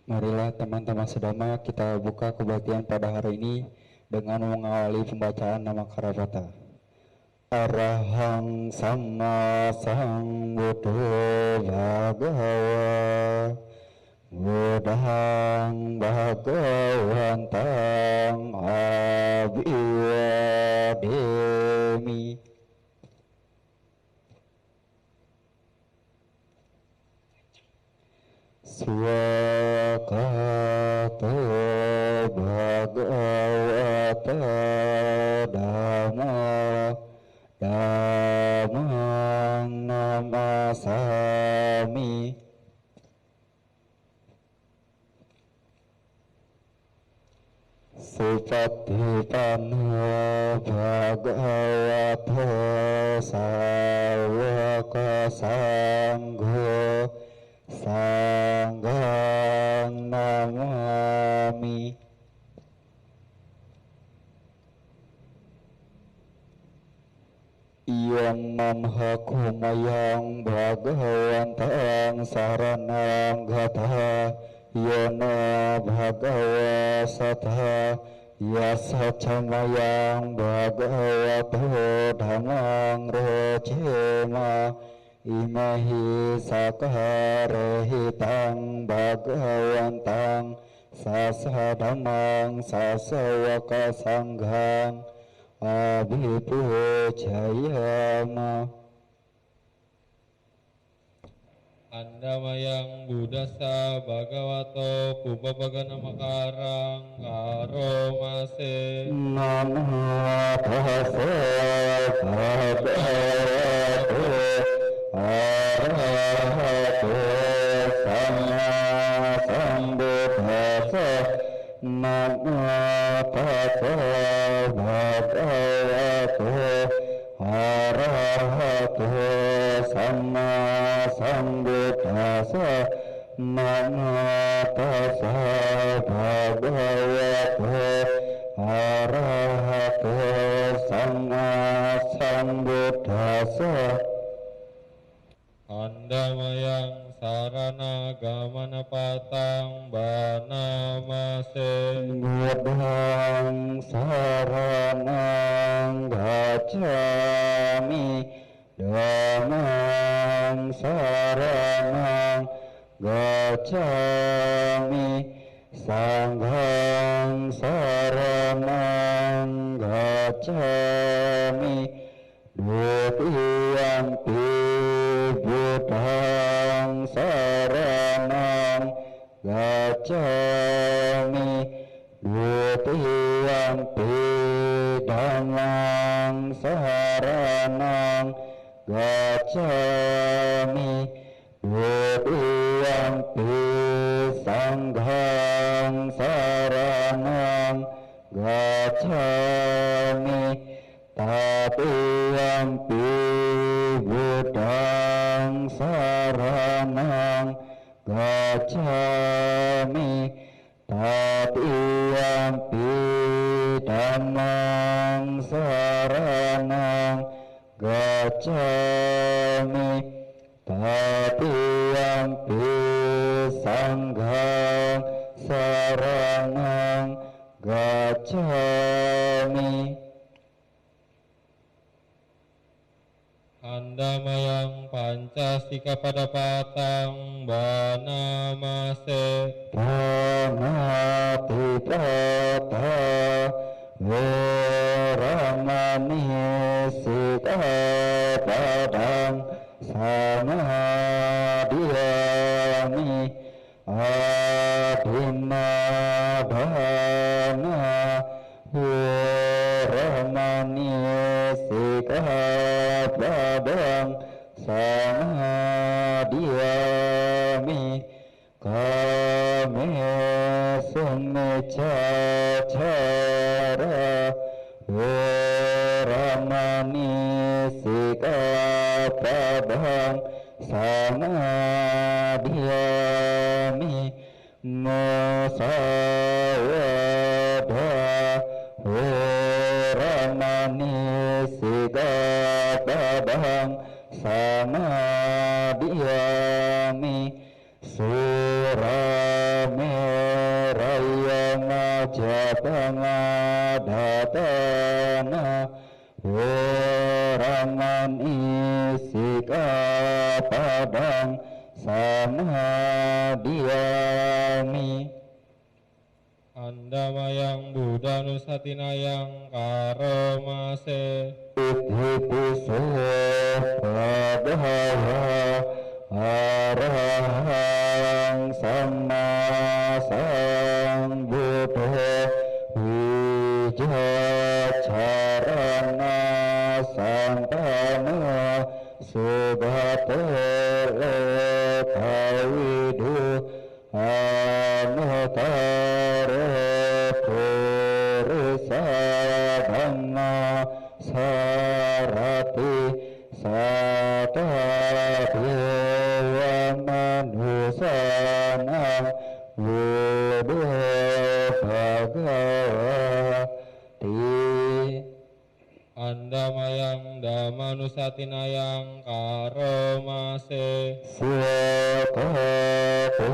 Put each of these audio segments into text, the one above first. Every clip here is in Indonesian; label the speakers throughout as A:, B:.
A: Marilah teman-teman sedama kita buka kebaktian pada hari ini dengan mengawali pembacaan nama Karabata. Arahang Sama Sambuddho Bhagava Budahang Bhagawantang Abhiwademi. Swakato Bhagavata Dhamma Dhammang Namasami. Supatipanna Bhagavato Sawaka Sangho Sanghang Namami. Iyang mamhakumayang Bhagawantang saranang gataha Yana Bhagava Satha Yasa Chamayang Bhagavato Dhammang Rojema Imahi Sakarehitang Bhagawantang Sasa Dhammang Sasawaka Sanghang Abhipujayama.
B: Andamayang Buddhasa Bhagavato Pubbabagana Makarang Karomase.
A: Namo tassa bhagavato arahato sama sambuddhassa. Namo tassa bhagavato arahato sama sambuddhassa. Namo tassa bhagavato arahato sama sambuddhassa.
B: Andamayang sarana gamana patang banamase.
A: Buddhang saranang gacchami Dhammang saranang gacchami Sanghang saranang gacchami Dutiyampi Buddhang saranang gacchami Dutiyampi Dhammang saranang gacchami Dutiyampi Sanghang saranang gacchami Tatiyampi Buddhang saranang gacchami Tatiyampi Dhammang saranang gacchami Tatiyampi Sanghang saranang gacchami.
B: Andamayang Pancasika pada patang banamase.
A: Pranati tata Veramani Sikapadang Samadhiyami Adinadhana Veramani Sikapadang Samadhiyami Kame Sumicacara Veramani Sikapadang Samadhiyami Musawada Veramani Sikapadang Samadhiyami Surame padang samadiyami.
B: Andamayang Buddha Nusatinayang Karomase.
A: Ithi piso bhagava arahang sama sambuddho wijacarana santana subhato lekawidu anutara purisa dhamma sarati sata dewa manusana wudu bhagavati.
B: Andamayang Damanusatinayang Karomase.
A: Swakato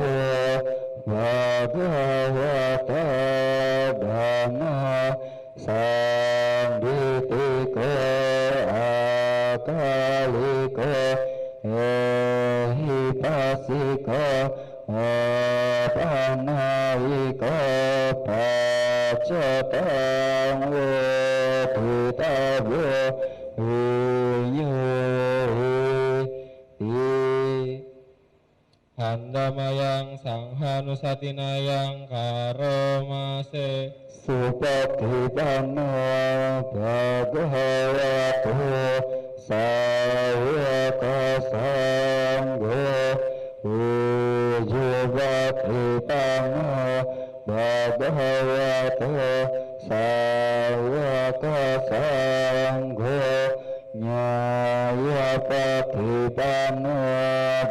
A: bhagavata dhamma sanditiko akaliko ehipasiko apanaiko pacatang wetitabyo
B: Andamayang Sanghanusatinayang Karomase.
A: Supatipano bhagavato sawaka sangho ujupatipano bhagavato sawaka sangho nyayapatipano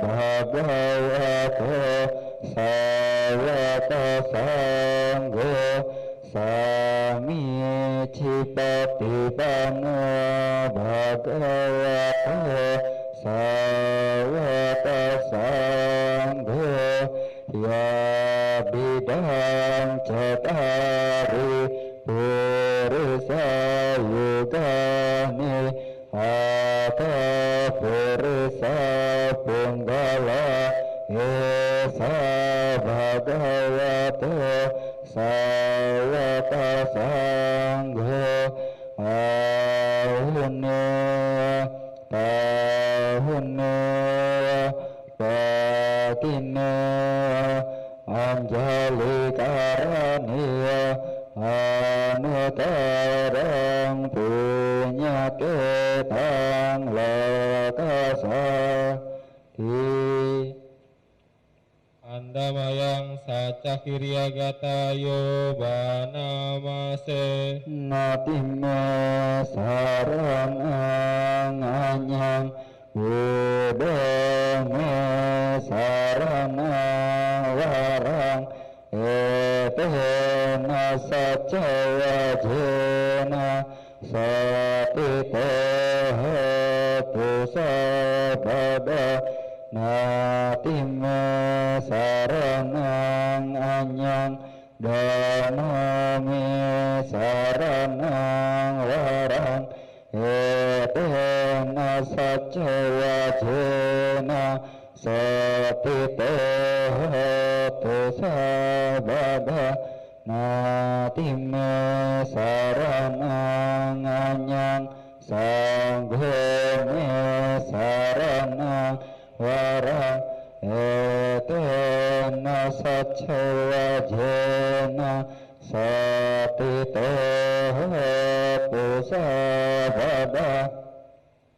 A: bhagavato sawaka sangho sami cipatipano bhagavato sawaka sangho ya bidang cetari purisa yugani atha purisa punggala esa bhagavato sawaka sangho ahune tahune patine anjali karaniya anutarang punyaketang lakasati.
B: Andamayang Sacakiryagatayo Banamase.
A: Natime saranang anyang budame saranang warang etena sacawajena satitehetu sabada natime saranang anyang danami saranang warang etena sacawajena satitehetu sabada natime saranang anyang sanggone saranang warang etena sacawajena satitehetu sabada.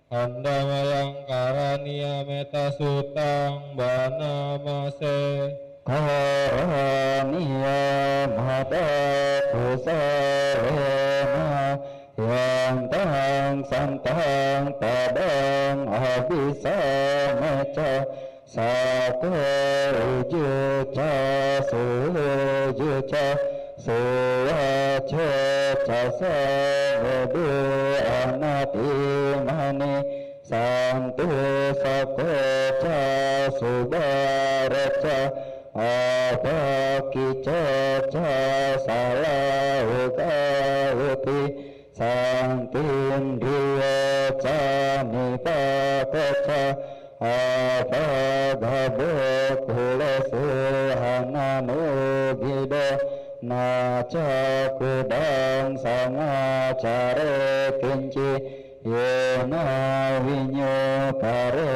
B: Andamayang Karaniya Meta Sutang Banamase.
A: Karaniya mata kusarena yang tang santang padang abisa meca satu juta sujuca suwaca casa vedu anati mani santu sakoca subaraca apakica salauti santin dia cani pakoca apagabok hulesu hananugido naca kudang samacare kinci yena winyo pare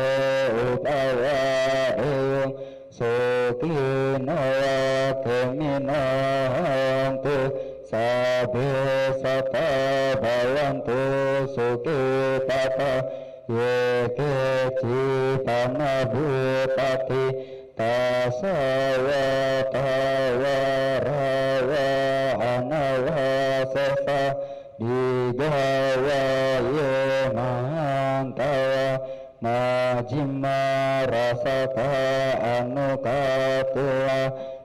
A: upaya deyung sukino keminantu sabe sata bayantu sukitata yeke cipana bupati tasaya tawarawa anawasesa digawa yemantawa majima rasaka anukatua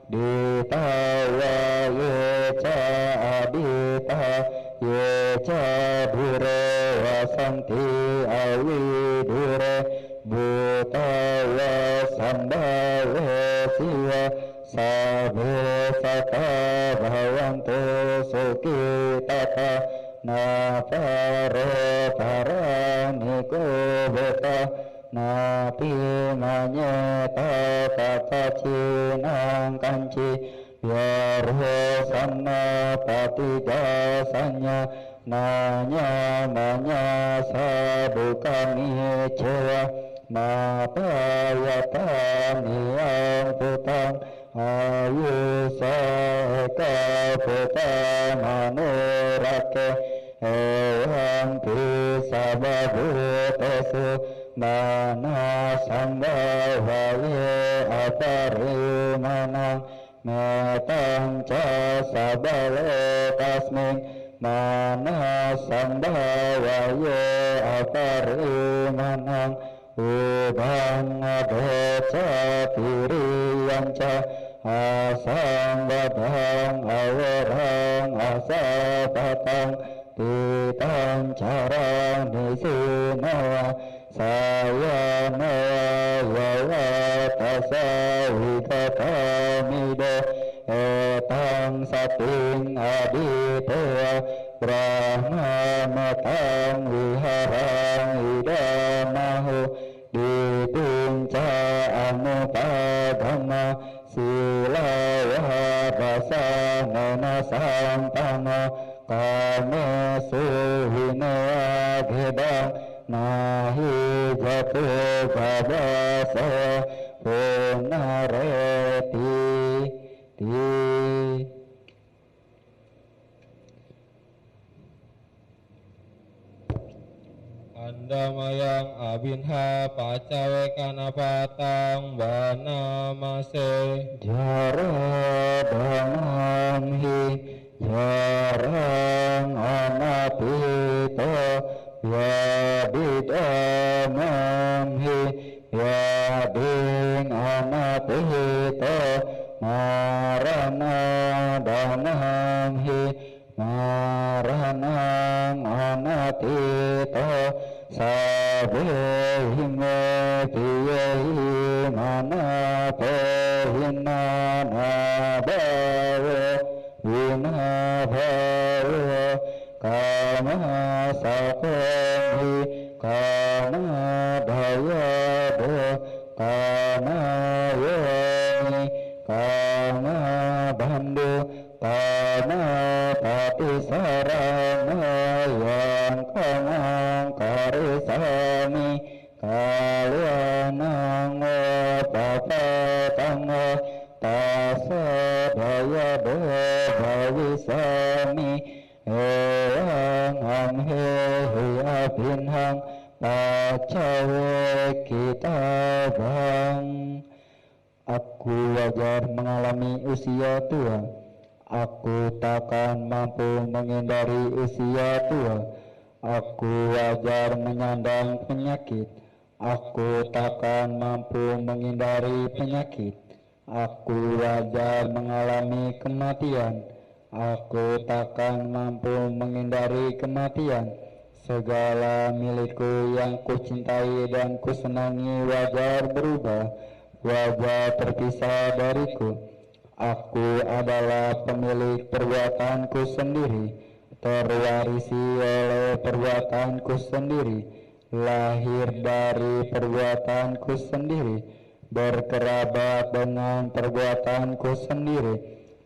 A: ditawa yeca adita yeca dure wasanti awidure butawa sambawa siwa sabe sata bhavantu sukitata naparo paraniko beta napi manyeta tata cinang kanci biarho sama patigasanya nanya manya sabukani cewa mapayatani yang putang ayu seka putang manurake ewan pisababu tesu mana sambawaye aparimanang metang casabale tasming mana sambawaye aparimanang ubang adeca tiriyanca asang badang awarang asapatang titang carang nisinawa saya nawa tasawikatamido etang sating aditewa brahma matang wiharang idamahu ditunca anupadama silawa rasa nana sampama kame suhine agedang nahi jatu babasa punareti
B: Andamayang abinha pacawe kanapatang banamase
A: jara damamhi jarang anapito yadidamamhi yading anapito marana damamhi maranang anatito sabehime piyehi manapehina nabawo vinabawo kama sakohi kama dayado kama yoni kama bandu kama patisarana yang kamang karisami kalianang papatang tasadayado bhavisami eyang amhehi abinhang pacawe kitabang. Aku wajar mengalami usia tua. Aku takkan mampu menghindari usia tua. Aku wajar menyandang penyakit. Aku takkan mampu menghindari penyakit. Aku wajar mengalami kematian. Aku takkan mampu menghindari kematian. Segala milikku yang kucintai dan kusenangi wajar berubah, wajar terpisah dariku. Aku adalah pemilik perbuatanku sendiri, terwarisi oleh perbuatanku sendiri, lahir dari perbuatanku sendiri, berkerabat dengan perbuatanku sendiri,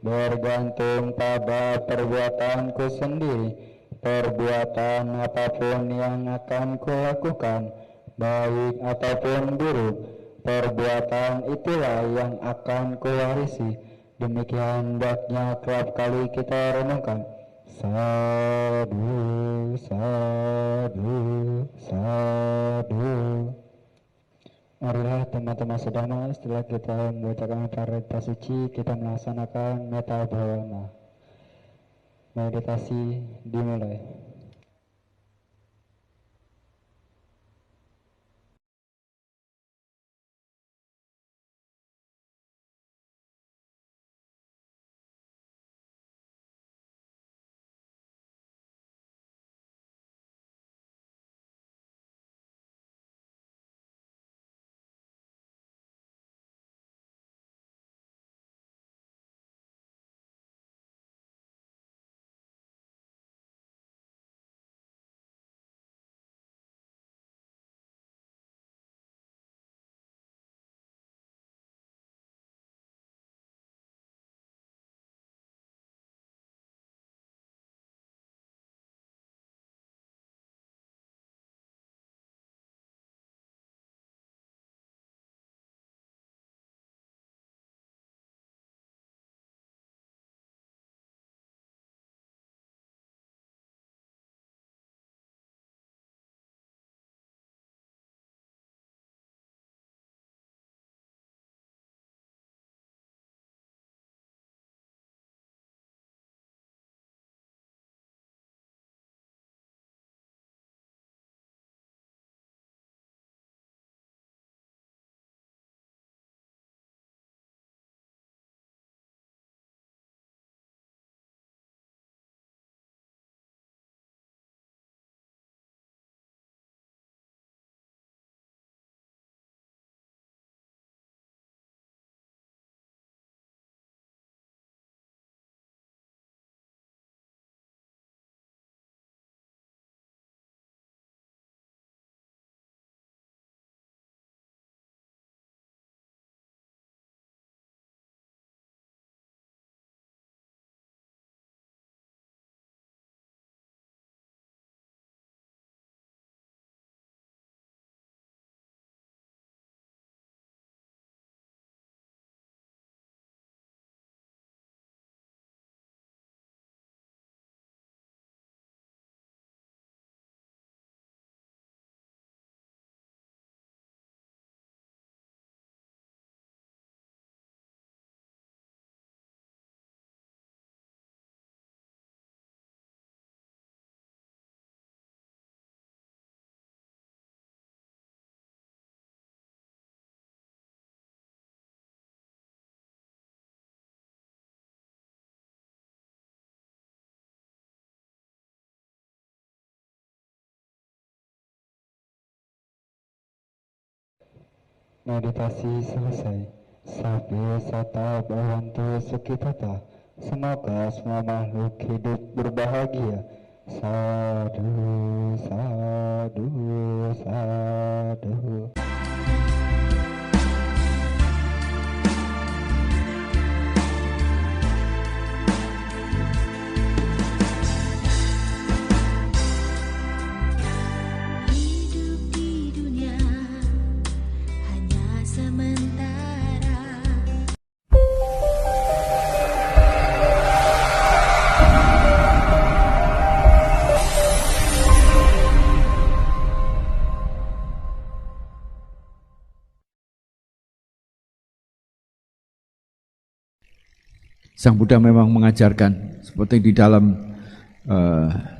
A: bergantung pada perbuatanku sendiri. Perbuatan apapun yang akan kulakukan, baik ataupun buruk, perbuatan itulah yang akan kuwarisi. Demikian hendaknya kerap kali kita renungkan. Sadu, sadu, sadu. Marilah teman-teman sedama, setelah kita membacakan parita suci, kita melaksanakan meta bhavana. Meditasi dimulai. Meditasi selesai. Sabya sata bhavantu sukhitata. Semoga semua makhluk hidup berbahagia. Sadu, sadu, sadu.
C: Sang Buddha memang mengajarkan seperti di dalam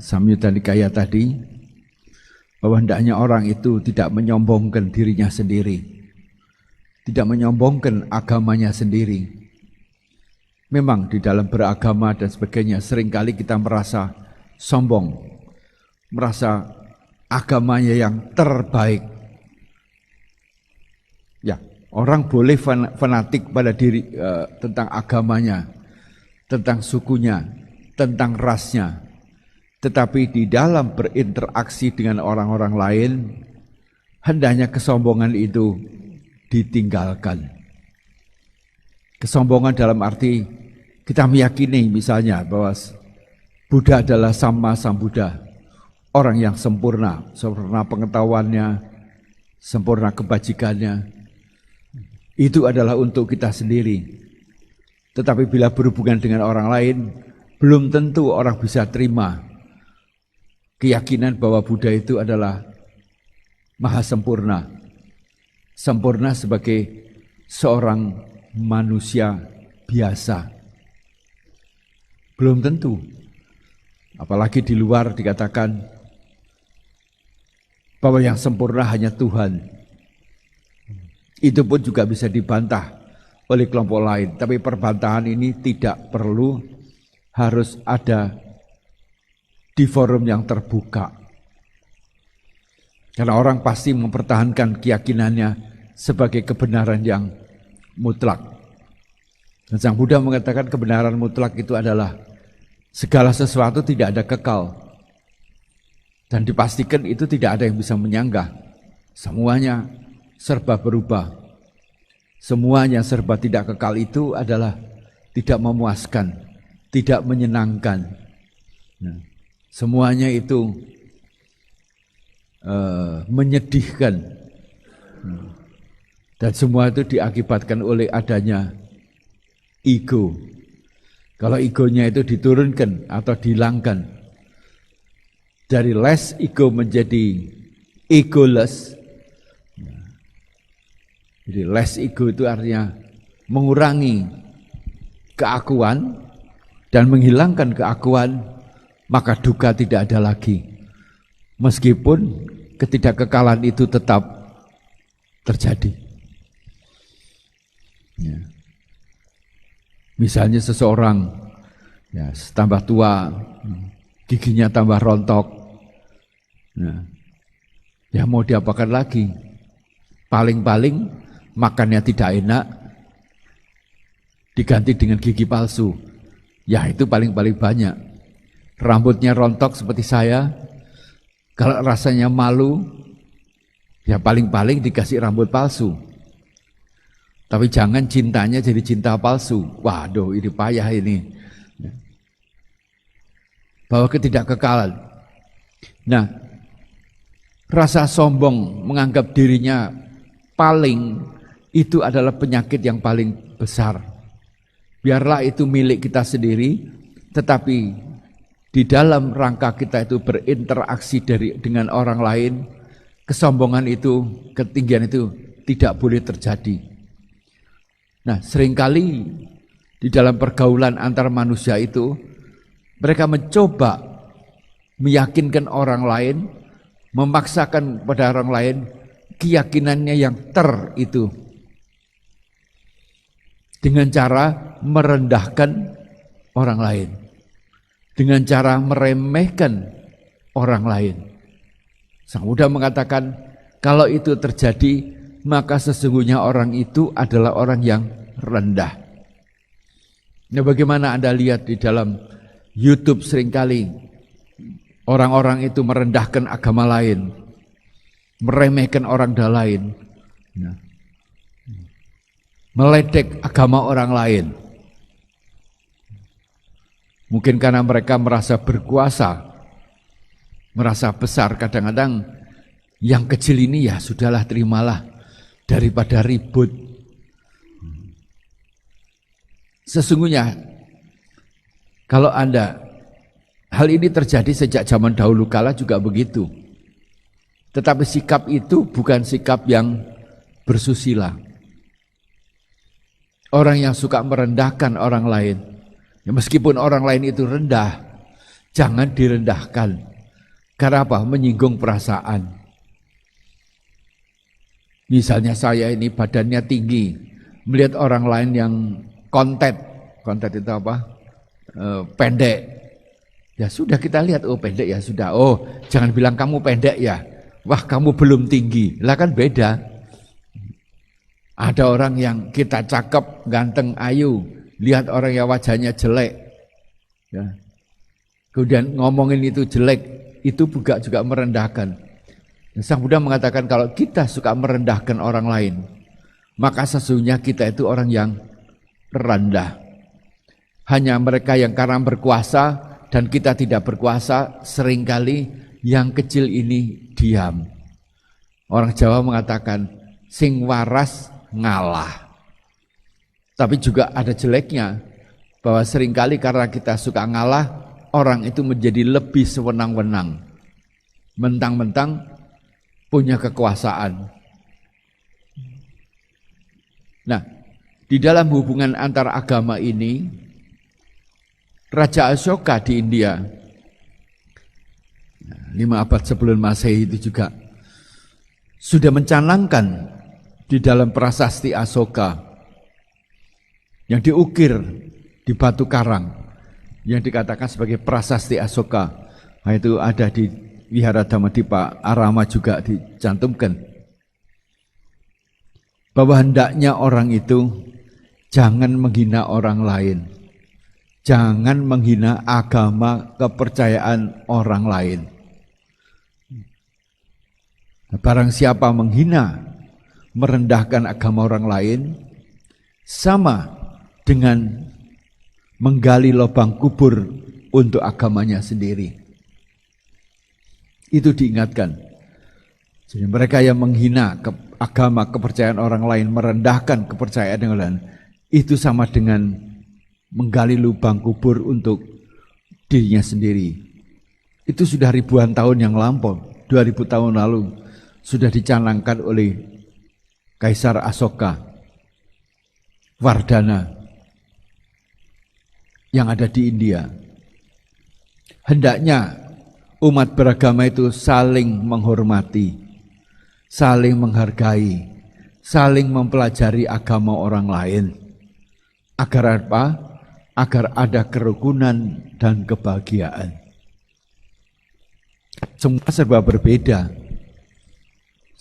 C: Samyutta Nikaya tadi, bahwa hendaknya orang itu tidak menyombongkan dirinya sendiri, tidak menyombongkan agamanya sendiri. Memang di dalam beragama dan sebagainya seringkali kita merasa sombong, merasa agamanya yang terbaik. Ya, orang boleh fanatik pada diri tentang agamanya, tentang sukunya, tentang rasnya. Tetapi di dalam berinteraksi dengan orang-orang lain, hendaknya kesombongan itu ditinggalkan. Kesombongan dalam arti kita meyakini misalnya bahwa Buddha adalah Sama Sambuddha, orang yang sempurna, sempurna pengetahuannya, sempurna kebajikannya. Itu adalah untuk kita sendiri. Tetapi bila berhubungan dengan orang lain, belum tentu orang bisa terima keyakinan bahwa Buddha itu adalah maha sempurna. Sempurna sebagai seorang manusia biasa. Belum tentu. Apalagi di luar dikatakan bahwa yang sempurna hanya Tuhan. Itu pun juga bisa dibantah oleh kelompok lain. Tapi perbantahan ini tidak perlu harus ada di forum yang terbuka. Karena orang pasti mempertahankan keyakinannya sebagai kebenaran yang mutlak. Dan Sang Buddha mengatakan kebenaran mutlak itu adalah segala sesuatu tidak ada kekal. Dan dipastikan itu tidak ada yang bisa menyanggah. Semuanya serba berubah. Semuanya serba tidak kekal itu adalah tidak memuaskan, tidak menyenangkan. Nah, semuanya itu menyedihkan. Dan semua itu diakibatkan oleh adanya ego. Kalau egonya itu diturunkan atau dihilangkan, dari less ego menjadi egoless. Jadi less ego itu artinya mengurangi keakuan dan menghilangkan keakuan, maka duka tidak ada lagi. Meskipun ketidakkekalan itu tetap terjadi. Ya. Misalnya seseorang ya, tambah tua, giginya tambah rontok, ya mau diapakan lagi? Paling-paling makannya tidak enak, diganti dengan gigi palsu. Ya itu paling-paling banyak. Rambutnya rontok seperti saya, kalau rasanya malu, ya paling-paling dikasih rambut palsu. Tapi jangan cintanya jadi cinta palsu. Waduh, ini payah ini. Bahwa ketidakkekalan. Nah, rasa sombong menganggap dirinya paling, itu adalah penyakit yang paling besar. Biarlah itu milik kita sendiri, tetapi di dalam rangka kita itu berinteraksi dengan orang lain, kesombongan itu, ketinggian itu tidak boleh terjadi. Nah, seringkali di dalam pergaulan antar manusia itu, mereka mencoba meyakinkan orang lain, memaksakan pada orang lain keyakinannya yang itu, dengan cara merendahkan orang lain, dengan cara meremehkan orang lain. Sang Buddha mengatakan, kalau itu terjadi, maka sesungguhnya orang itu adalah orang yang rendah. Nah, bagaimana Anda lihat di dalam YouTube seringkali orang-orang itu merendahkan agama lain, meremehkan orang lain, meledek agama orang lain. Mungkin karena mereka merasa berkuasa, merasa besar. Kadang-kadang yang kecil ini ya sudahlah, terimalah daripada ribut. Sesungguhnya kalau hal ini terjadi sejak zaman dahulu kala juga begitu. Tetapi sikap itu bukan sikap yang bersusila. Orang yang suka merendahkan orang lain, ya meskipun orang lain itu rendah, jangan direndahkan. Karena apa? Menyinggung perasaan. Misalnya saya ini badannya tinggi, melihat orang lain yang kontet itu apa? Pendek. Ya sudah, kita lihat, oh pendek ya sudah. Oh, jangan bilang kamu pendek ya. Wah, kamu belum tinggi. Lah kan beda. Ada orang yang kita cakep, ganteng, ayu, lihat orang yang wajahnya jelek. Ya. Kemudian ngomongin itu jelek, itu juga merendahkan. Sang Buddha mengatakan kalau kita suka merendahkan orang lain, maka sesungguhnya kita itu orang yang rendah. Hanya mereka yang karena berkuasa dan kita tidak berkuasa, seringkali yang kecil ini diam. Orang Jawa mengatakan sing waras ngalah. Tapi juga ada jeleknya, bahwa seringkali karena kita suka ngalah, orang itu menjadi lebih sewenang-wenang. Mentang-mentang punya kekuasaan. Nah, di dalam hubungan antar agama ini, Raja Ashoka di India, 5 abad sebelum Masehi itu juga sudah mencanangkan di dalam prasasti Ashoka yang diukir di batu karang yang dikatakan sebagai prasasti Ashoka. Nah, itu ada di Wihara Dhammadippa Arama juga dicantumkan bahwa hendaknya orang itu jangan menghina orang lain, jangan menghina agama kepercayaan orang lain. Barang siapa menghina, merendahkan agama orang lain, sama dengan menggali lubang kubur untuk agamanya sendiri. Itu diingatkan. Jadi mereka yang menghina agama kepercayaan orang lain, merendahkan kepercayaan orang lain, itu sama dengan menggali lubang kubur untuk dirinya sendiri. Itu sudah ribuan tahun yang lampau, 2000 tahun lalu sudah dicanangkan oleh Kaisar Ashoka Wardhana yang ada di India. Hendaknya umat beragama itu saling menghormati, saling menghargai, saling mempelajari agama orang lain. Agar apa? Agar ada kerukunan dan kebahagiaan. Semua serba berbeda.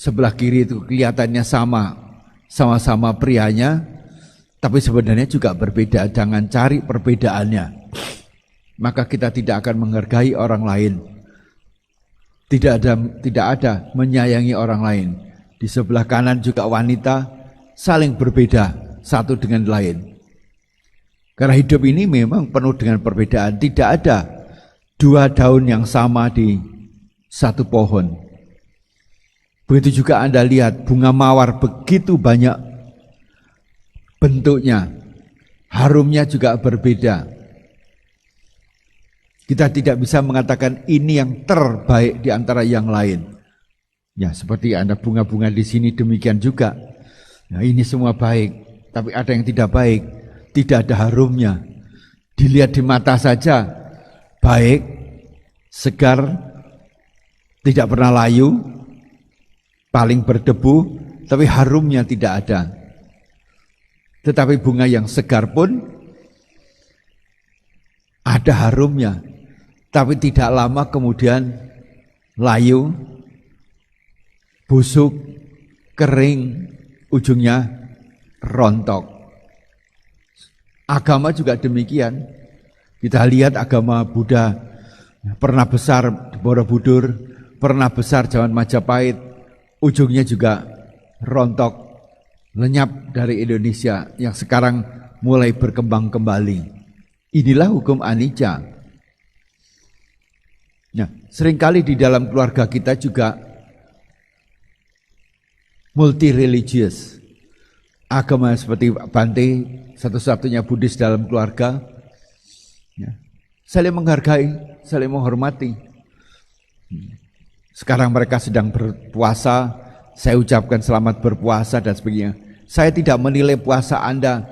C: Sebelah kiri itu kelihatannya sama-sama prianya, tapi sebenarnya juga berbeda. Jangan cari perbedaannya. Maka kita tidak akan menghargai orang lain. Tidak ada menyayangi orang lain. Di sebelah kanan juga wanita saling berbeda satu dengan lain. Karena hidup ini memang penuh dengan perbedaan. Tidak ada 2 daun yang sama di satu pohon. Begitu juga Anda lihat bunga mawar begitu banyak bentuknya. Harumnya juga berbeda. Kita tidak bisa mengatakan ini yang terbaik di antara yang lain. Ya, seperti ada bunga-bunga di sini demikian juga. Nah, ini semua baik, tapi ada yang tidak baik, tidak ada harumnya. Dilihat di mata saja baik, segar, tidak pernah layu, paling berdebu, tapi harumnya tidak ada. Tetapi bunga yang segar pun ada harumnya. Tapi tidak lama kemudian layu, busuk, kering, ujungnya rontok. Agama juga demikian. Kita lihat agama Buddha pernah besar di Borobudur, pernah besar zaman Majapahit, ujungnya juga rontok, lenyap dari Indonesia yang sekarang mulai berkembang kembali. Inilah hukum anicca. Nah, seringkali di dalam keluarga kita juga multi religious. Agama seperti Bante, satu-satunya Buddhis dalam keluarga. Ya, saling menghargai, saling menghormati. Sekarang mereka sedang berpuasa, saya ucapkan selamat berpuasa dan sebagainya. Saya tidak menilai puasa Anda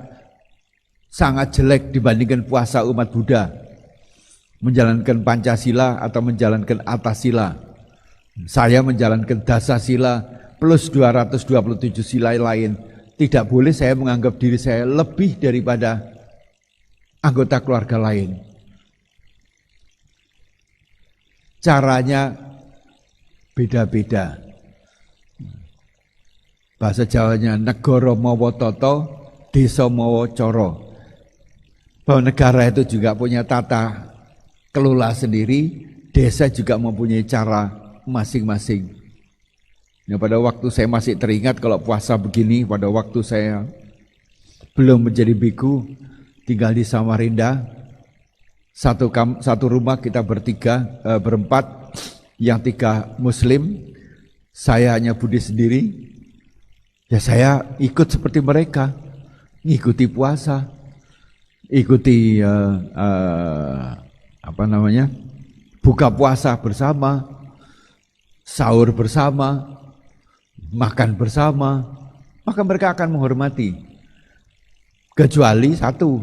C: sangat jelek dibandingkan puasa umat Buddha. Menjalankan Pancasila atau menjalankan Atasila. Saya menjalankan Dasasila plus 227 sila lain. Tidak boleh saya menganggap diri saya lebih daripada anggota keluarga lain. Caranya beda-beda. Bahasa Jawanya negara mawa tata, desa mawa cara. Bahwa negara itu juga punya tata kelola sendiri, desa juga mempunyai cara masing-masing. Ya, pada waktu saya masih teringat kalau puasa begini, pada waktu saya belum menjadi biku, tinggal di Samarinda, satu rumah kita berempat, yang 3 Muslim, saya hanya Buddhis sendiri. Ya saya ikut seperti mereka, ngikuti puasa, ikuti buka puasa bersama, sahur bersama, makan bersama, maka mereka akan menghormati. Kecuali satu,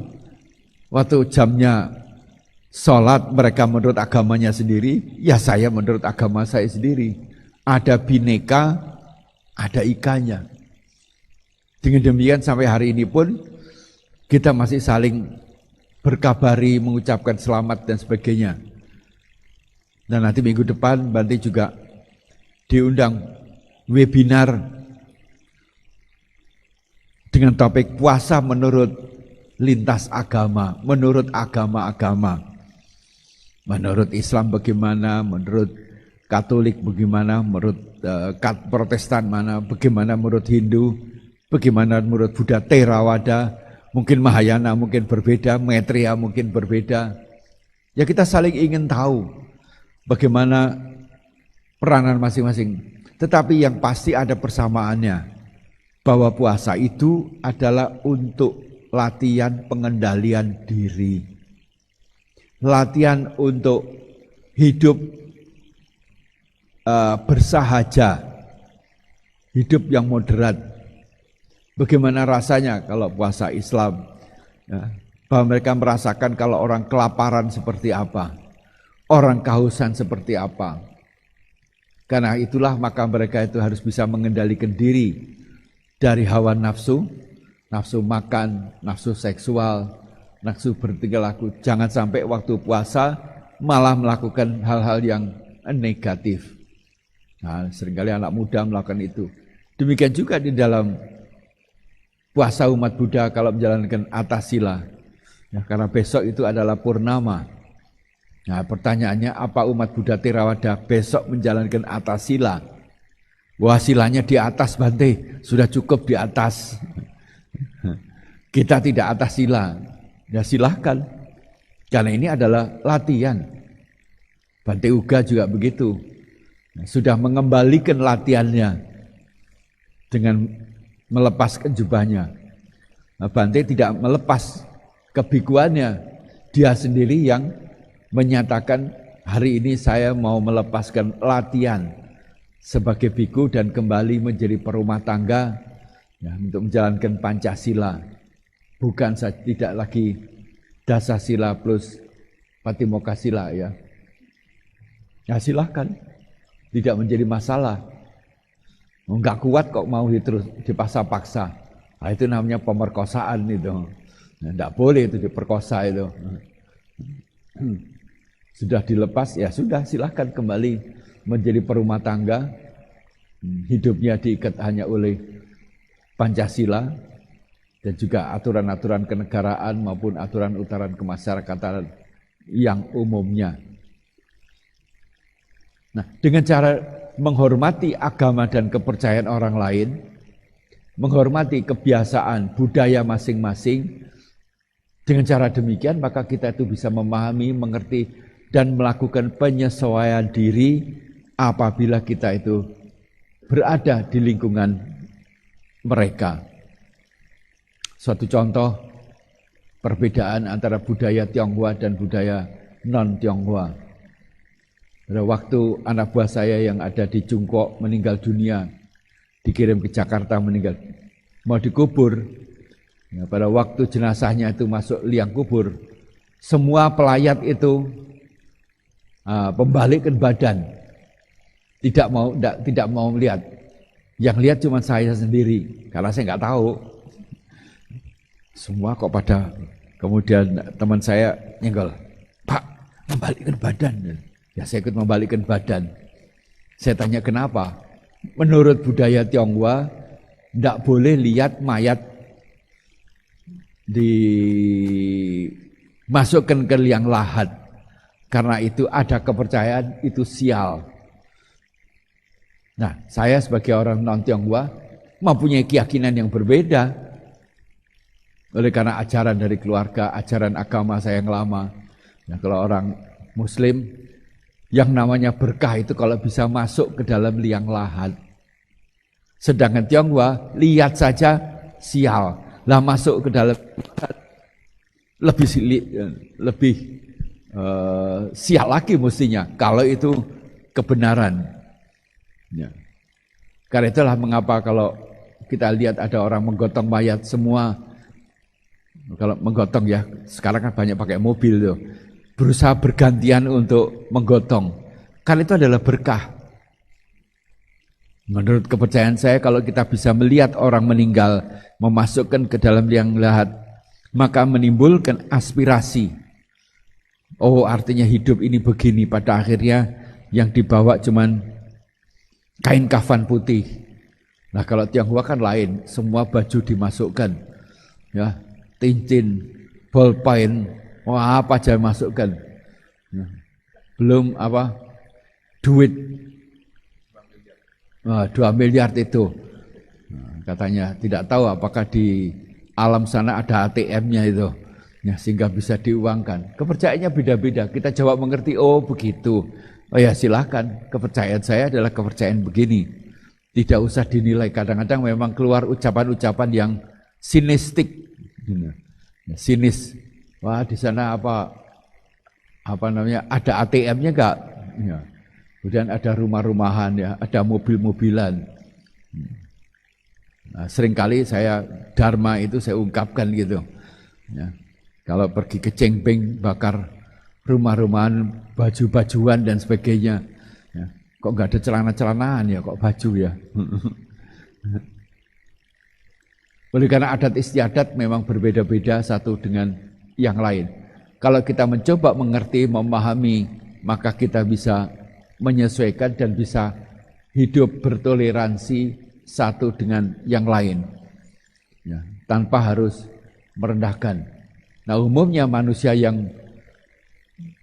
C: waktu jamnya sholat mereka menurut agamanya sendiri, ya saya menurut agama saya sendiri. Ada bineka, ada ikannya. Dengan demikian sampai hari ini pun kita masih saling berkabari, mengucapkan selamat dan sebagainya. Dan nanti minggu depan Bante juga diundang webinar dengan topik puasa menurut lintas agama, menurut agama-agama. Menurut Islam bagaimana, menurut Katolik bagaimana, menurut Protestan bagaimana, menurut Hindu, bagaimana menurut Buddha, Theravada, mungkin Mahayana mungkin berbeda, Maitreya mungkin berbeda. Ya kita saling ingin tahu bagaimana peranan masing-masing. Tetapi yang pasti ada persamaannya, bahwa puasa itu adalah untuk latihan pengendalian diri, latihan untuk hidup bersahaja, hidup yang moderat. Bagaimana rasanya kalau puasa Islam, ya, bahwa mereka merasakan kalau orang kelaparan seperti apa, orang kehausan seperti apa. Karena itulah maka mereka itu harus bisa mengendalikan diri dari hawa nafsu, nafsu makan, nafsu seksual, nafsu bertingkah laku. Jangan sampai waktu puasa malah melakukan hal-hal yang negatif. Nah, seringkali anak muda melakukan itu. Demikian juga di dalam puasa umat Buddha kalau menjalankan atasila. Ya, karena besok itu adalah purnama. Nah pertanyaannya, apa umat Buddha Theravada besok menjalankan atasila? Wah silanya di atas Bante, sudah cukup di atas. Kita tidak atasila, ya silahkan. Karena ini adalah latihan. Bante Uga juga begitu. Sudah mengembalikan latihannya dengan melepaskan jubahnya. Nah, Bante tidak melepas kebikuannya, dia sendiri yang menyatakan hari ini saya mau melepaskan latihan sebagai biku dan kembali menjadi perumah tangga, ya, untuk menjalankan Pancasila, bukan tidak lagi Dasasila plus Patimokkasila, ya. Ya silahkan, tidak menjadi masalah. Enggak kuat kok mau terus dipaksa-paksa. Nah, itu namanya pemerkosaan itu. Nah, enggak boleh itu diperkosa itu. Sudah dilepas, ya sudah silahkan kembali menjadi perumah tangga. Hidupnya diikat hanya oleh Pancasila dan juga aturan-aturan kenegaraan maupun aturan-aturan kemasyarakatan yang umumnya. Nah, dengan cara menghormati agama dan kepercayaan orang lain, menghormati kebiasaan budaya masing-masing, dengan cara demikian maka kita itu bisa memahami, mengerti, dan melakukan penyesuaian diri apabila kita itu berada di lingkungan mereka. Suatu contoh perbedaan antara budaya Tionghoa dan budaya non-Tionghoa. Pada waktu anak buah saya yang ada di Cungkok meninggal dunia, dikirim ke Jakarta meninggal, mau dikubur. Ya, pada waktu jenazahnya itu masuk liang kubur, semua pelayat itu membalikkan badan, tidak mau melihat. Yang lihat cuma saya sendiri, karena saya nggak tahu. Semua kok pada, kemudian teman saya nyenggol, Pak, membalikkan badan. Ya saya ikut membalikkan badan. Saya tanya kenapa? Menurut budaya Tionghoa, tidak boleh lihat mayat dimasukkan ke liang lahat. Karena itu ada kepercayaan itu sial. Nah, saya sebagai orang non-Tionghoa mempunyai keyakinan yang berbeda. Oleh karena ajaran dari keluarga, ajaran agama saya yang lama. Nah, kalau orang Muslim, yang namanya berkah itu kalau bisa masuk ke dalam liang lahat. Sedangkan Tionghoa, lihat saja sial. Lah masuk ke dalam lebih sial lagi mestinya kalau itu kebenaran. Ya. Karena itulah mengapa kalau kita lihat ada orang menggotong mayat semua, kalau menggotong ya, sekarang kan banyak pakai mobil tuh, berusaha bergantian untuk menggotong. Karena itu adalah berkah. Menurut kepercayaan saya, kalau kita bisa melihat orang meninggal, memasukkan ke dalam liang lahat, maka menimbulkan aspirasi. Oh, artinya hidup ini begini, pada akhirnya yang dibawa cuman kain kafan putih. Nah, kalau Tionghoa kan lain, semua baju dimasukkan. Ya, cincin, bolpen, apa aja masukkan. Nah, belum duit 2 miliar itu. Nah, katanya tidak tahu apakah di alam sana ada ATM-nya itu. Ya, sehingga bisa diuangkan. Kepercayaannya beda-beda. Kita jawab mengerti, oh begitu. Oh ya silahkan, kepercayaan saya adalah kepercayaan begini. Tidak usah dinilai, kadang-kadang memang keluar ucapan-ucapan yang sinistik. Sinis. Wah, di sana apa namanya, ada ATM-nya enggak? Ya. Kemudian ada rumah-rumahan ya, ada mobil-mobilan. Nah, seringkali saya dharma itu saya ungkapkan gitu. Ya. Kalau pergi ke Cengping bakar rumah-rumahan, baju-bajuan dan sebagainya. Ya. Kok enggak ada celana-celanaan ya, kok baju ya. Oleh karena adat istiadat memang berbeda-beda satu dengan yang lain. Kalau kita mencoba mengerti, memahami, maka kita bisa menyesuaikan dan bisa hidup bertoleransi satu dengan yang lain. Ya, tanpa harus merendahkan. Nah, umumnya manusia yang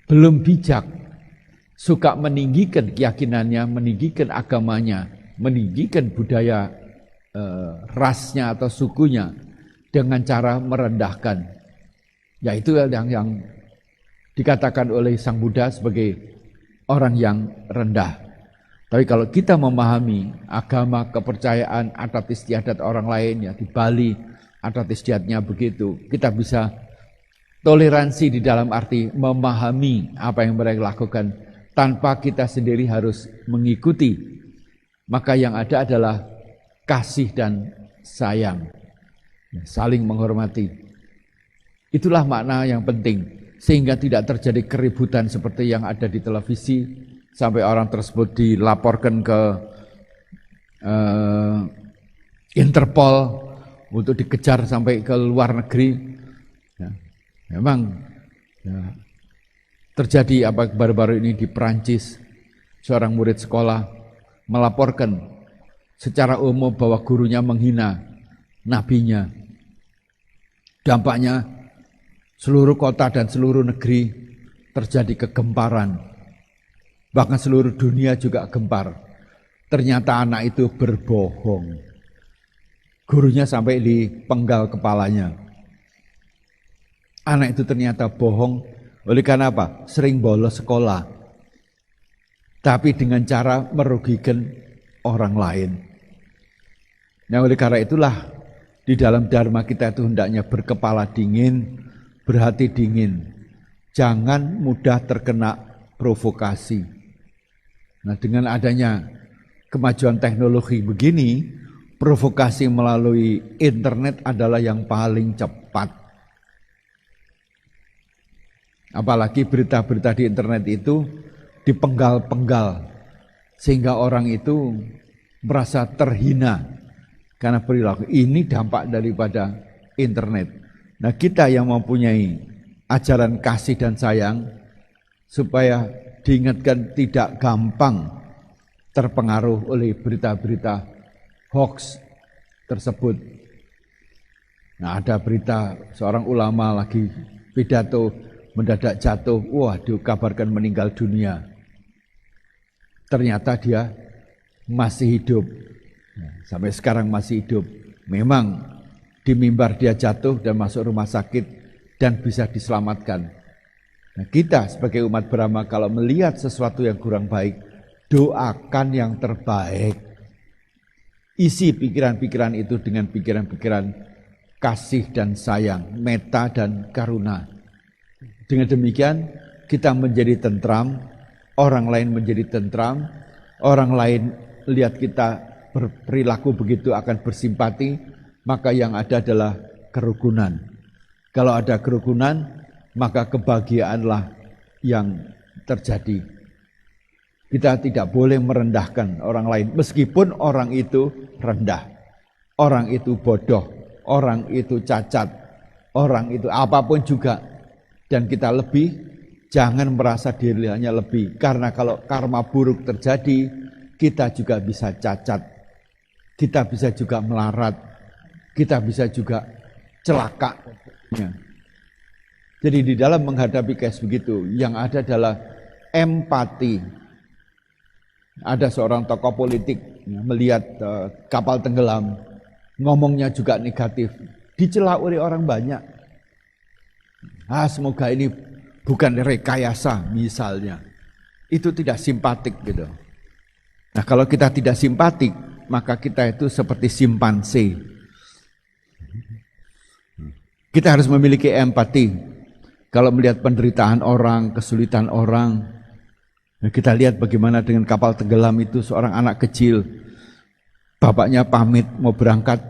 C: belum bijak, suka meninggikan keyakinannya, meninggikan agamanya, meninggikan budaya rasnya atau sukunya dengan cara merendahkan. Yaitu yang dikatakan oleh Sang Buddha sebagai orang yang rendah. Tapi kalau kita memahami agama, kepercayaan, adat istiadat orang lain, ya di Bali adat istiadatnya begitu, kita bisa toleransi di dalam arti memahami apa yang mereka lakukan tanpa kita sendiri harus mengikuti. Maka yang ada adalah kasih dan sayang, saling menghormati. Itulah makna yang penting, sehingga tidak terjadi keributan seperti yang ada di televisi, sampai orang tersebut dilaporkan ke Interpol untuk dikejar sampai ke luar negeri. Ya. Memang ya, terjadi apa baru-baru ini di Perancis, seorang murid sekolah melaporkan secara umum bahwa gurunya menghina nabinya. Dampaknya seluruh kota dan seluruh negeri terjadi kegemparan. Bahkan seluruh dunia juga gempar. Ternyata anak itu berbohong. Gurunya sampai dipenggal kepalanya. Anak itu ternyata bohong, oleh karena apa? Sering bolos sekolah. Tapi dengan cara merugikan orang lain. Nah, oleh karena itulah di dalam dharma kita itu hendaknya berkepala dingin, berhati dingin. Jangan mudah terkena provokasi. Nah, dengan adanya kemajuan teknologi begini, provokasi melalui internet adalah yang paling cepat. Apalagi berita-berita di internet itu dipenggal-penggal, sehingga orang itu merasa terhina karena perilaku. Ini dampak daripada internet. Nah, kita yang mempunyai ajaran kasih dan sayang, supaya diingatkan tidak gampang terpengaruh oleh berita-berita hoax tersebut. Nah, ada berita seorang ulama lagi pidato mendadak jatuh, wah dikabarkan meninggal dunia. Ternyata dia masih hidup. Sampai sekarang masih hidup. Memang di mimbar dia jatuh dan masuk rumah sakit dan bisa diselamatkan. Nah, kita sebagai umat Brahma kalau melihat sesuatu yang kurang baik, doakan yang terbaik. Isi pikiran-pikiran itu dengan pikiran-pikiran kasih dan sayang, metta dan karuna. Dengan demikian kita menjadi tentram, orang lain menjadi tentram, orang lain lihat kita berperilaku begitu akan bersimpati, maka yang ada adalah kerukunan. Kalau ada kerukunan, maka kebahagiaanlah yang terjadi. Kita tidak boleh merendahkan orang lain, meskipun orang itu rendah, orang itu bodoh, orang itu cacat, orang itu apapun juga. Dan kita lebih, jangan merasa dirinya lebih. Karena kalau karma buruk terjadi, kita juga bisa cacat, kita bisa juga melarat, kita bisa juga celaka. Jadi di dalam menghadapi case begitu, yang ada adalah empati. Ada seorang tokoh politik melihat kapal tenggelam, ngomongnya juga negatif, dicela oleh orang banyak. Semoga ini bukan rekayasa misalnya. Itu tidak simpatik gitu. Nah, kalau kita tidak simpatik, maka kita itu seperti simpanse. Kita harus memiliki empati. Kalau melihat penderitaan orang, kesulitan orang, kita lihat bagaimana dengan kapal tenggelam itu seorang anak kecil, bapaknya pamit mau berangkat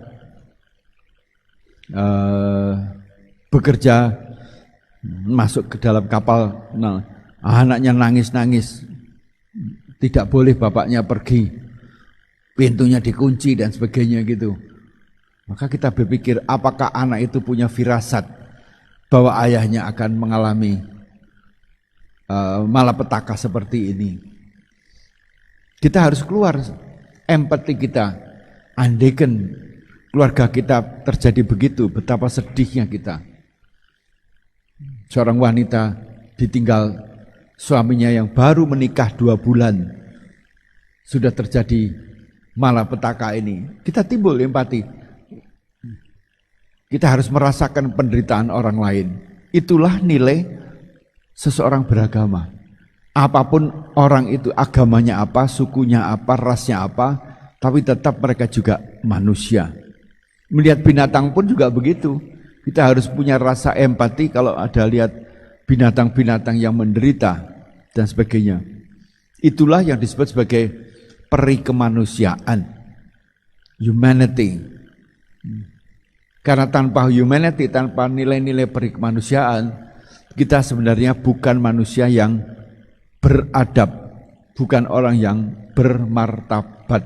C: bekerja, masuk ke dalam kapal, anaknya nangis-nangis, tidak boleh bapaknya pergi, pintunya dikunci dan sebagainya gitu. Maka kita berpikir, apakah anak itu punya firasat bahwa ayahnya akan mengalami malapetaka seperti ini. Kita harus keluar empati kita. Andaikan keluarga kita terjadi begitu, betapa sedihnya kita. Seorang wanita ditinggal suaminya yang baru menikah 2 bulan, sudah terjadi malapetaka ini. Kita timbul empati. Kita harus merasakan penderitaan orang lain. Itulah nilai seseorang beragama. Apapun orang itu, agamanya apa, sukunya apa, rasnya apa, tapi tetap mereka juga manusia. Melihat binatang pun juga begitu. Kita harus punya rasa empati kalau ada lihat binatang-binatang yang menderita dan sebagainya. Itulah yang disebut sebagai peri kemanusiaan. Humanity. Karena tanpa humanity, tanpa nilai-nilai peri kemanusiaan, kita sebenarnya bukan manusia yang beradab, bukan orang yang bermartabat.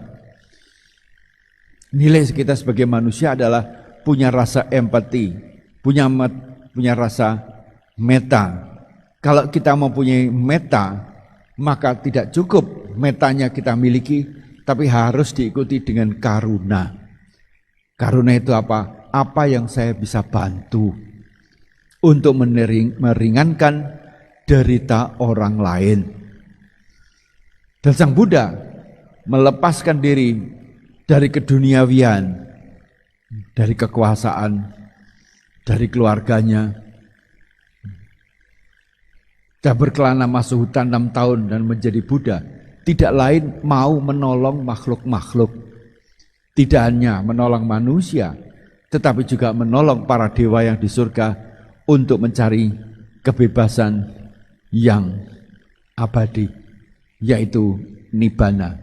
C: Nilai kita sebagai manusia adalah punya rasa empati, punya rasa metta. Kalau kita mempunyai metta, maka tidak cukup metanya kita miliki, tapi harus diikuti dengan karuna. Karuna itu apa? Apa yang saya bisa bantu untuk meringankan derita orang lain. Dan Sang Buddha melepaskan diri dari keduniawian, dari kekuasaan, dari keluarganya. Dia berkelana masuk hutan 6 tahun dan menjadi Buddha. Tidak lain mau menolong makhluk-makhluk. Tidak hanya menolong manusia, tetapi juga menolong para dewa yang di surga untuk mencari kebebasan yang abadi, yaitu nibbana.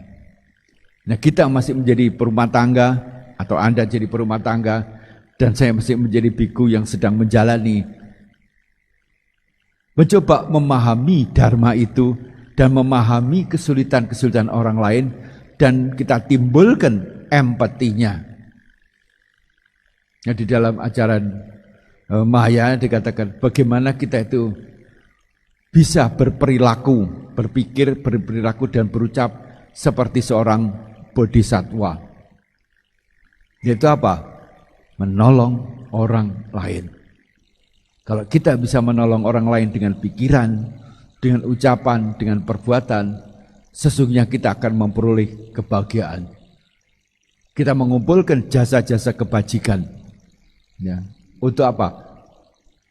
C: Nah, kita masih menjadi perumah tangga, atau Anda jadi perumah tangga, dan saya masih menjadi biku yang sedang menjalani, mencoba memahami dharma itu dan memahami kesulitan-kesulitan orang lain, dan kita timbulkan empatinya. Nah, di dalam ajaran Mahayana dikatakan bagaimana kita itu bisa berperilaku, berpikir, berperilaku dan berucap seperti seorang bodhisattva. Yaitu apa? Menolong orang lain. Kalau kita bisa menolong orang lain dengan pikiran, dengan ucapan, dengan perbuatan, sesungguhnya kita akan memperoleh kebahagiaan. Kita mengumpulkan jasa-jasa kebajikan. Ya. Untuk apa?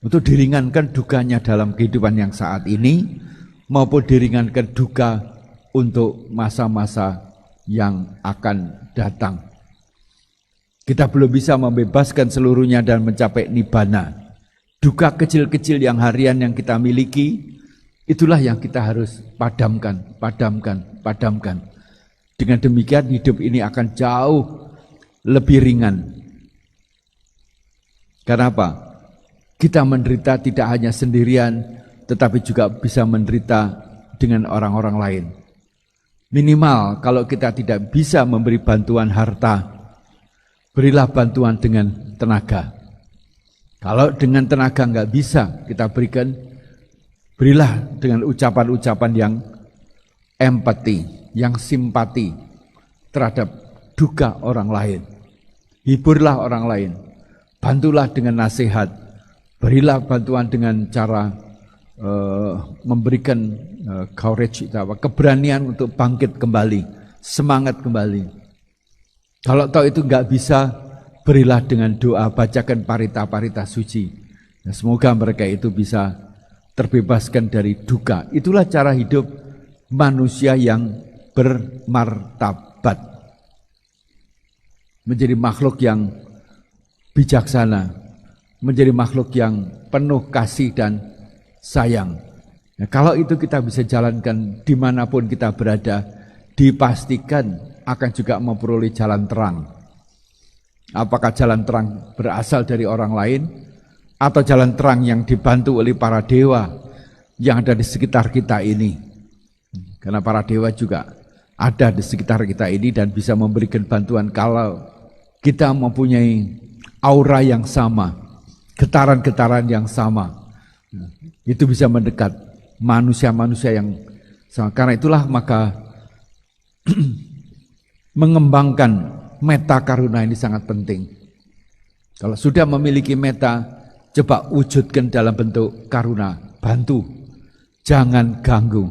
C: Untuk diringankan dukanya dalam kehidupan yang saat ini, maupun diringankan duka untuk masa-masa yang akan datang. Kita belum bisa membebaskan seluruhnya dan mencapai nibbana. Duka kecil-kecil yang harian yang kita miliki, itulah yang kita harus padamkan. Dengan demikian hidup ini akan jauh lebih ringan. Karena apa? Kita menderita tidak hanya sendirian, tetapi juga bisa menderita dengan orang-orang lain. Minimal kalau kita tidak bisa memberi bantuan harta, berilah bantuan dengan tenaga. Kalau dengan tenaga nggak bisa kita berikan, berilah dengan ucapan-ucapan yang empati, yang simpati terhadap duka orang lain. Hiburlah orang lain, bantulah dengan nasihat, berilah bantuan dengan cara memberikan courage, keberanian untuk bangkit kembali, semangat kembali. Kalau tahu itu nggak bisa, berilah dengan doa, bacakan parita-parita suci. Nah, semoga mereka itu bisa terbebaskan dari duka. Itulah cara hidup manusia yang bermartabat, menjadi makhluk yang bijaksana, menjadi makhluk yang penuh kasih dan sayang. Nah, kalau itu kita bisa jalankan dimanapun kita berada, dipastikan akan juga memperoleh jalan terang. Apakah jalan terang berasal dari orang lain, atau jalan terang yang dibantu oleh para dewa yang ada di sekitar kita ini. Karena para dewa juga ada di sekitar kita ini dan bisa memberikan bantuan kalau kita mempunyai aura yang sama, getaran-getaran yang sama. Itu bisa mendekat manusia-manusia yang sama. Karena itulah maka mengembangkan meta karuna ini sangat penting. Kalau sudah memiliki meta, coba wujudkan dalam bentuk karuna, bantu, jangan ganggu.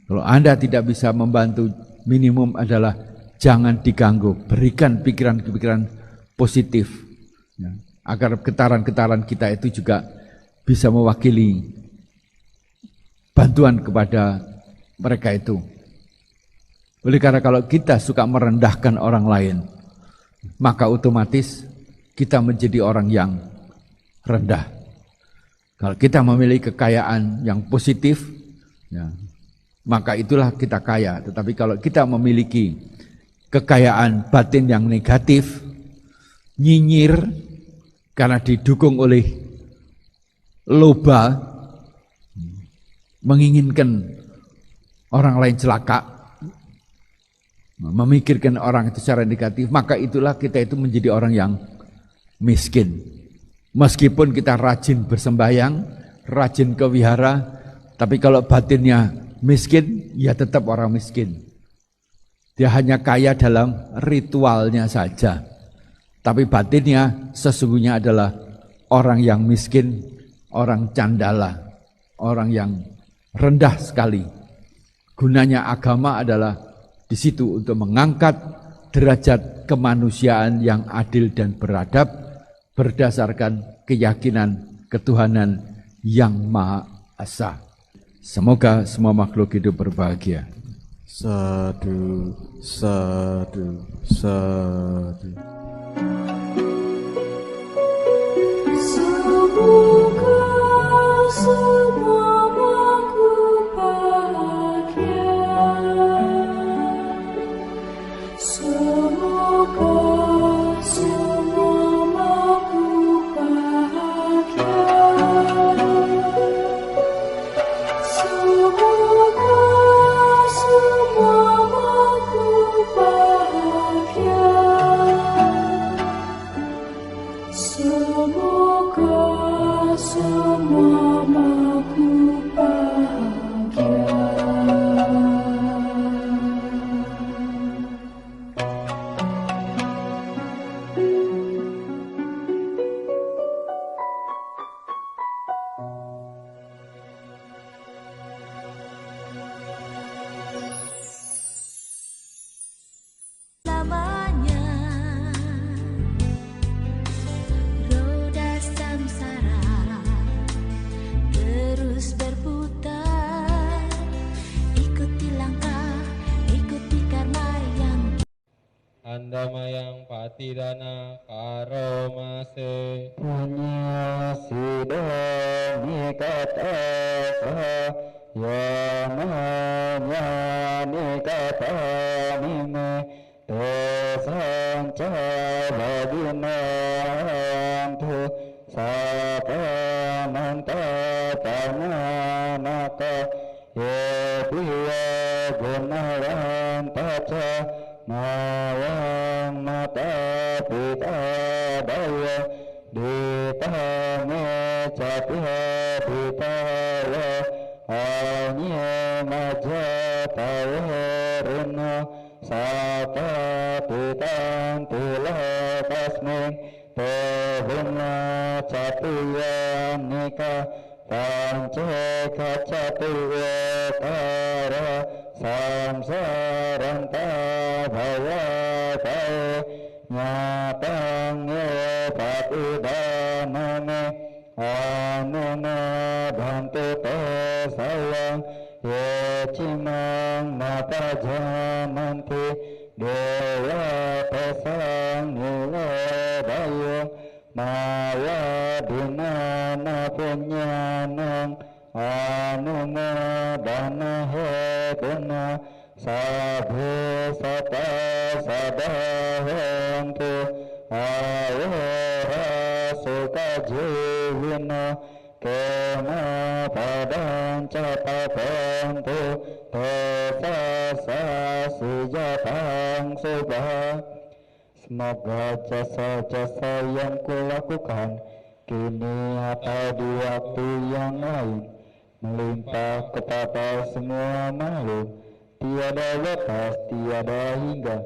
C: Kalau Anda tidak bisa membantu, minimum adalah jangan diganggu, berikan pikiran-pikiran positif, ya, agar getaran-getaran kita itu juga bisa mewakili bantuan kepada mereka itu. Oleh karena kalau kita suka merendahkan orang lain, maka otomatis kita menjadi orang yang rendah. Kalau kita memiliki kekayaan yang positif, ya, maka itulah kita kaya. Tetapi kalau kita memiliki kekayaan batin yang negatif, nyinyir karena didukung oleh loba, menginginkan orang lain celaka, memikirkan orang itu secara negatif, maka itulah kita itu menjadi orang yang miskin. Meskipun kita rajin bersembahyang, rajin ke wihara, tapi kalau batinnya miskin, ya tetap orang miskin. Dia hanya kaya dalam ritualnya saja, tapi batinnya sesungguhnya adalah orang yang miskin, orang candala, orang yang rendah sekali. Gunanya agama adalah di situ untuk mengangkat derajat kemanusiaan yang adil dan beradab berdasarkan keyakinan ketuhanan yang Maha Esa. Semoga semua makhluk hidup berbahagia.
D: Sadu, sadu, sadu.
E: Semoga semua makhluk bahagia. Semoga semua makhluk bahagia. Semoga semua makhluk bahagia. Semoga semua makhluk bahagia.
B: Mayang Patidana Karomase
A: Punya sidoni kata Yananya ni kata nime Tesanca baginantu Sapa manta pananaka Yepiya gunawan paca Mawang mata pita daya Ditame capia ditawa Anye maja tawaruna Sapa pitan tula kasming Tebuna capia nikah Panca kacatuya kara Samsaranta bhaya tae Nyatangye patidanane Anuna bantu tesayang Ye cimang mata jamanti Dewa tesang nila dayung Maya dinana punyanang Anuna dana heduna Sabu sata sadahantu Awara suka jiwina Kena padan capapantu Tesasa sujatang subah Semoga jasa-jasa yang kulakukan Kini atau di waktu yang lain Melimpah kepada semua makhluk Tiada batas, tiada hingga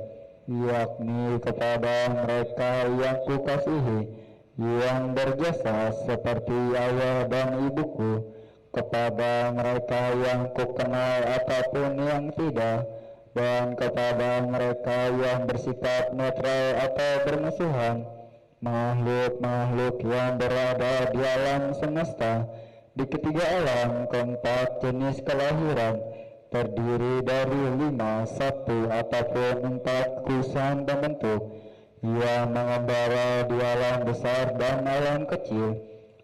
A: Yakni kepada mereka yang kukasihi Yang berjasa seperti ayah dan ibuku Kepada mereka yang kukenal ataupun yang tidak Dan kepada mereka yang bersifat netral atau bermusuhan Makhluk-makhluk yang berada di alam semesta Di ketiga alam keempat jenis kelahiran Terdiri dari 5, 1 ataupun 4 kusan bentuk Yang mengembara di alam besar dan alam kecil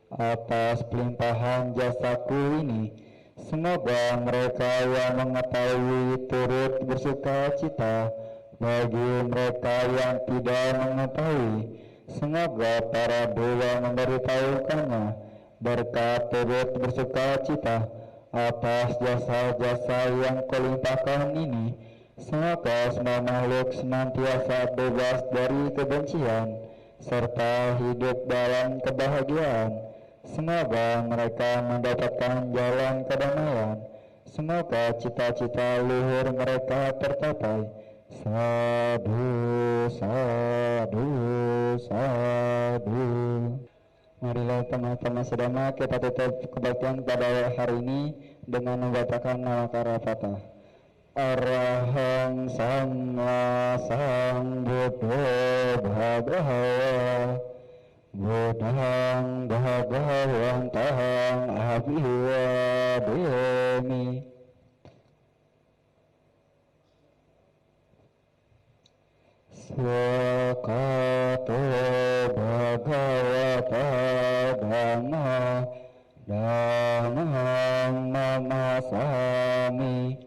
A: Atas pelimpahan jasaku ini Semoga mereka yang mengetahui turut bersuka cita Bagi mereka yang tidak mengetahui Semoga para dewa memberitahukannya Berkat turut bersuka cita Atas jasa-jasa yang kulimpahkan ini Semoga semua makhluk senantiasa bebas dari kebencian Serta hidup dalam kebahagiaan Semoga mereka mendapatkan jalan kedamaian Semoga cita-cita luhur mereka tercapai Sadu, sadu, sadu Marilah teman-teman sedama kita tutup kebaktian pada hari ini dengan membacakan nama Karapata. Arahang Sama Sambuddho Bhagawa Buddhang Bhagawantang Abhiwademi. Swakato Bhagavata Dhamma Dhammang Namasami.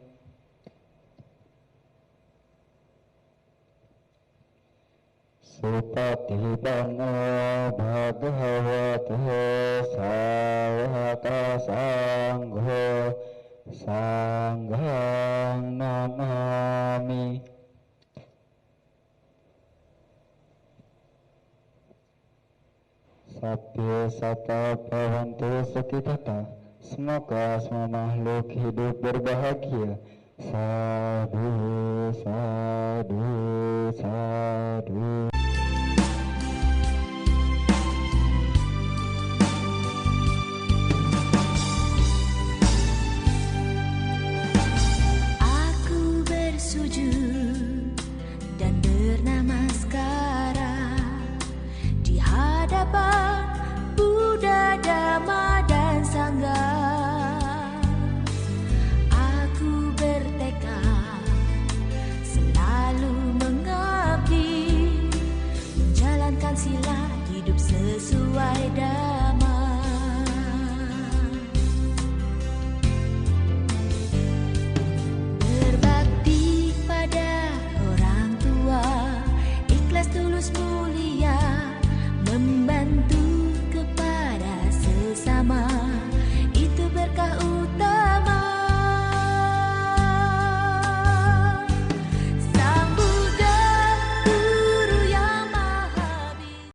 A: Supatipano Bhagavato Sawaka Sangho Sanghang Namami. Sabya sata bhavantu sukhitata. Semoga semua makhluk hidup berbahagia. Sadu, sadu, sadu.